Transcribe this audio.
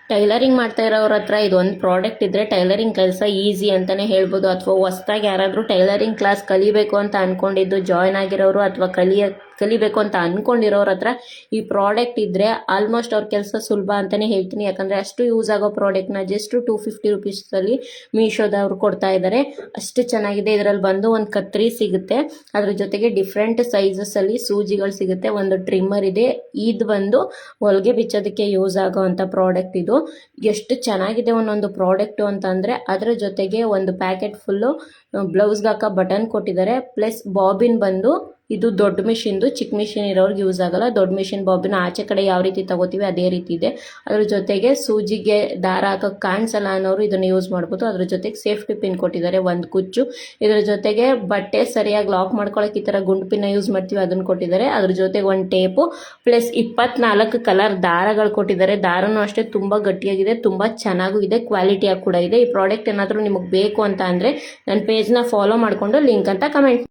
Tailoring ಮಾಡ್ತಾ ಇರೋರ ಹತ್ರ ಇದೊಂದು ಪ್ರಾಡಕ್ಟ್ ಇದ್ದರೆ ಟೈಲರಿಂಗ್ ಕೆಲಸ ಈಸಿ ಅಂತಲೇ ಹೇಳ್ಬೋದು. ಅಥವಾ ಹೊಸ್ದಾಗಿ ಯಾರಾದರೂ ಟೈಲರಿಂಗ್ ಕ್ಲಾಸ್ ಕಲಿಬೇಕು ಅಂತ ಅಂದ್ಕೊಂಡಿದ್ದು ಜಾಯ್ನ್ ಆಗಿರೋರು ಅಥವಾ ಕಲಿಬೇಕು ಅಂತ ಅಂದ್ಕೊಂಡಿರೋರ ಹತ್ರ ಈ ಪ್ರಾಡಕ್ಟ್ ಇದ್ದರೆ ಆಲ್ಮೋಸ್ಟ್ ಅವ್ರ ಕೆಲಸ ಸುಲಭ ಅಂತಲೇ ಹೇಳ್ತೀನಿ. ಯಾಕಂದರೆ ಅಷ್ಟು ಯೂಸ್ ಆಗೋ ಪ್ರಾಡಕ್ಟ್ನ ಜಸ್ಟ್ 250 ರುಪೀಸಲ್ಲಿ ಮೀಶೋದವ್ರು ಕೊಡ್ತಾ ಇದ್ದಾರೆ. ಅಷ್ಟು ಚೆನ್ನಾಗಿದೆ. ಇದರಲ್ಲಿ ಬಂದು ಒಂದು ಕತ್ರಿ ಸಿಗುತ್ತೆ, ಅದ್ರ ಜೊತೆಗೆ ಡಿಫ್ರೆಂಟ್ ಸೈಜಸ್ಸಲ್ಲಿ ಸೂಜಿಗಳು ಸಿಗುತ್ತೆ, ಒಂದು ಟ್ರಿಮ್ಮರ್ ಇದೆ. ಇದು ಬಂದು ಹೊಲಿಗೆ ಬಿಚ್ಚೋದಕ್ಕೆ ಯೂಸ್ ಆಗೋ ಅಂಥ ಪ್ರಾಡಕ್ಟ್ ಇದು. ಎಷ್ಟು ಚೆನ್ನಾಗಿದೆ ಒಂದೊಂದು ಪ್ರಾಡಕ್ಟು ಅಂತಂದರೆ. ಅದರ ಜೊತೆಗೆ ಒಂದು ಪ್ಯಾಕೆಟ್ ಫುಲ್ಲು ಬ್ಲೌಸ್ಗೆ ಹಾಕೋ ಬಟನ್ ಕೊಟ್ಟಿದ್ದಾರೆ. ಪ್ಲಸ್ ಬಾಬಿನ್ ಬಂದು ಇದು ದೊಡ್ಡ ಮಿಷಿನ್ದು, ಚಿಕ್ಕ ಮಿಷಿನ್ ಇರೋರಿಗೆ ಯೂಸ್ ಆಗಲ್ಲ. ದೊಡ್ಡ ಮಿಷಿನ್ ಬಾಬಿನ ಆಚೆ ಕಡೆ ಯಾವ ರೀತಿ ತಗೋತೀವಿ ಅದೇ ರೀತಿ ಇದೆ. ಅದ್ರ ಜೊತೆಗೆ ಸೂಜಿಗೆ ದಾರ ಹಾಕೋಕ್ಕೆ ಕಾಣಿಸಲ್ಲ ಅನ್ನೋರು ಇದನ್ನು ಯೂಸ್ ಮಾಡ್ಬೋದು. ಅದ್ರ ಜೊತೆಗೆ ಸೇಫ್ಟಿ ಪಿನ್ ಕೊಟ್ಟಿದ್ದಾರೆ, ಒಂದು ಕುಚ್ಚು. ಇದರ ಜೊತೆಗೆ ಬಟ್ಟೆ ಸರಿಯಾಗಿ ಲಾಕ್ ಮಾಡ್ಕೊಳ್ಳೋಕೆ ಈ ಥರ ಗುಂಡು ಪಿನ್ನ ಯೂಸ್ ಮಾಡ್ತೀವಿ, ಅದನ್ನು ಕೊಟ್ಟಿದ್ದಾರೆ. ಅದ್ರ ಜೊತೆಗೆ ಒಂದು ಟೇಪು ಪ್ಲಸ್ 24 ಕಲರ್ ದಾರಗಳು ಕೊಟ್ಟಿದ್ದಾರೆ. ದಾರನೂ ಅಷ್ಟೇ ತುಂಬ ಗಟ್ಟಿಯಾಗಿದೆ, ತುಂಬ ಚೆನ್ನಾಗೂ ಇದೆ, ಕ್ವಾಲಿಟಿಯಾಗಿ ಕೂಡ ಇದೆ. ಈ ಪ್ರಾಡಕ್ಟ್ ಏನಾದರೂ ನಿಮಗೆ ಬೇಕು ಅಂತ ಅಂದರೆ ನನ್ನ ಪೇಜ್ನ ಫಾಲೋ ಮಾಡಿಕೊಂಡು ಲಿಂಕ್ ಅಂತ ಕಮೆಂಟ್